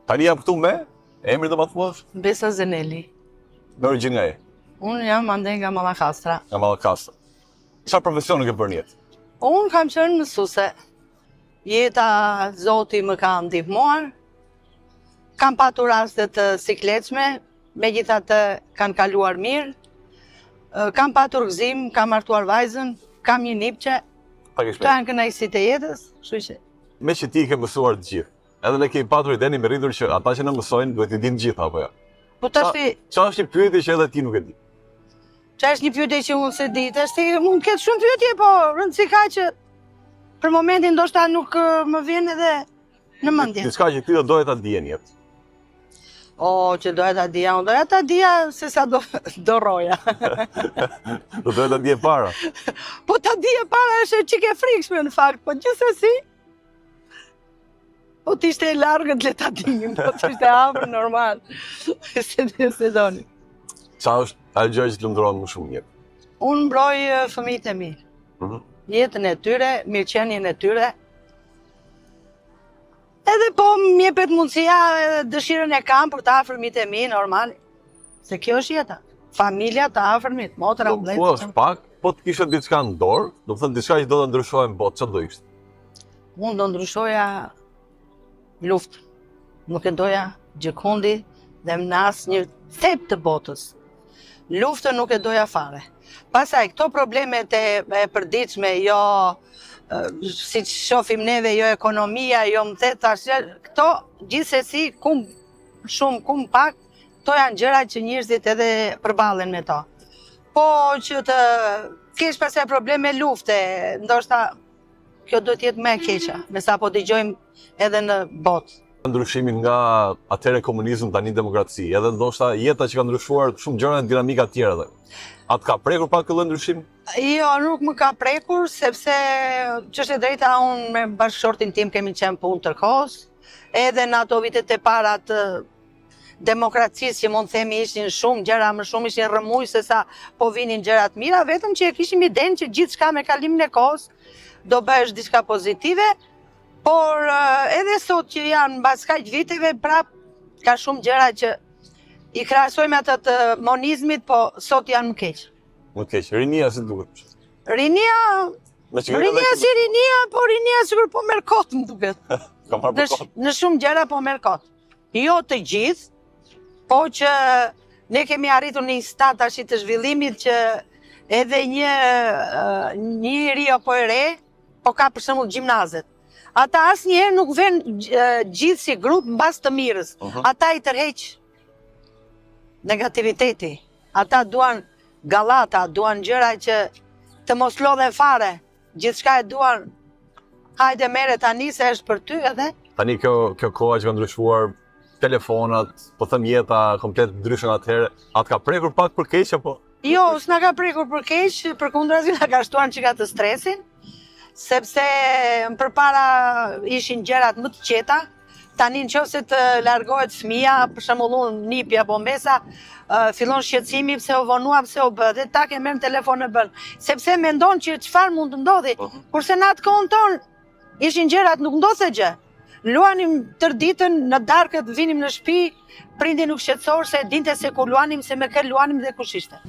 Tani jam këtu me, emri do ma thuash? Besa Zeneli. Me origjinë nga e? Unë jam ande nga Mallakastra. Nga Mallakastra. Çfarë profesioni ke bërë në jetë? Unë kam qenë mësuese. Jeta Zoti më ka ndihmuar. Kam patur raste të sikletshme, megjithatë kanë kaluar mirë. Kam patur gëzim, kam martuar vajzën, kam një nipçe. Këto janë kënaqësitë e jetës, kështu që. Me që ti ke mësuar të gjithë, edhe ne kemi patur idenë me rritur që ata që na mësojnë duhet i dinë gjithë apo jo? Po tashti, çfarë është një pyetje që edhe ti nuk e di? çfarë është një pyetje që unë se di? Tashti mund të ketë shumë pyetje, po rëndësi ka që për momentin ndoshta nuk më vjen edhe në mendje. Diçka që ti do doje ta dije në jetë. O, që doja ta dija, unë doja ta dija se sa do roja. Do doje ta dije para. Po ta dije para është çike frikshme në fakt, po gjithsesi. Po t'ishte e largët le ta dijim, po t'ishte afër normal. Se doni. Qa është ajo gjë që të lëndron më shumë në jetë? Unë mbroj fëmijët e mi. Jetën e tyre, mirëqenien e tyre. Edhe po m'jepet mundësia edhe dëshirën e kam për të afërmit e mi, normal. Se kjo është jeta. Familja të afërmit, motra, vëllezër. Po është pak, po të kishe diçka në dorë, do të thënë diçka që do të ndryshojë në botë, çfarë do ishte? Unë do ndryshoja luftë. Nuk e doja gjëkundi dhe në asnjë cep të botës. Luftën nuk e doja fare. Pastaj këto problemet e përditshme, jo si që shofim neve, jo ekonomia, jo më the tash, këto gjithsesi kum shumë, kum pak, këto janë gjëra që njerëzit edhe përballen me to. Po që të kesh pastaj probleme lufte, ndoshta kjo do të jetë më e keqja, me sa po dëgjojmë edhe në botë. Ndryshimin nga atëherë komunizëm tani demokraci, edhe ndoshta jeta që ka ndryshuar shumë gjëra në dinamika të tjera. Atë ka prekur pak këtë ndryshim? Jo, nuk më ka prekur, sepse ç'është e drejta, unë me bashkëshortin tim kemi qenë punë tërkohës, edhe në ato vitet e para të demokracisë që mund të themi ishin shumë gjëra, më shumë ishin rrëmuj se sa po vinin gjëra të mira, vetëm që e kishim idenë që gjithçka me kalimin e kohës do bëhesh diçka pozitive, por edhe sot që janë mbas kaq viteve, prap ka shumë gjëra që i krahasojmë atë të monizmit, po sot janë më keq. Më keq. Rinia si duket? Rinia si rinia, po rinia sikur po merr kot, më duket. Ka marrë kot. Në shumë gjëra po merr kot. Jo të gjithë, po që ne kemi arritur në një stad tash të zhvillimit që edhe një ri apo e re, po ka për shembull gjimnazet. Ata asnjëherë nuk vënë gjithë si grup mbas të mirës. Ata i tërheq negativiteti. Ata duan gallata, duan gjëra që të mos lodhen fare. Gjithçka e duan. Hajde merre tani se është për ty edhe. Tani kjo koha që ka ndryshuar, telefonat, po them jeta komplet ndryshe nga atëherë, atë ka prekur pak për keq apo? Jo, s'na ka prekur për keq, përkundrazi na ka shtuar çika të stresin, sepse përpara ishin gjërat më të qeta. Tani nëse të largohet fëmia, për shembull unë nipi apo mbesa, fillon shqetësimi pse u vonua, pse u bë, dhe tak e merr telefon e bën, sepse mendon që çfarë mund të ndodhi, kurse në atë kohën tonë ishin gjërat, nuk ndodhte gjë. Luanim tër ditën, në darkët vinim në shtëpi, prindi nuk shqetësor se dinte se ku luanim, se me kë luanim dhe kush ishte.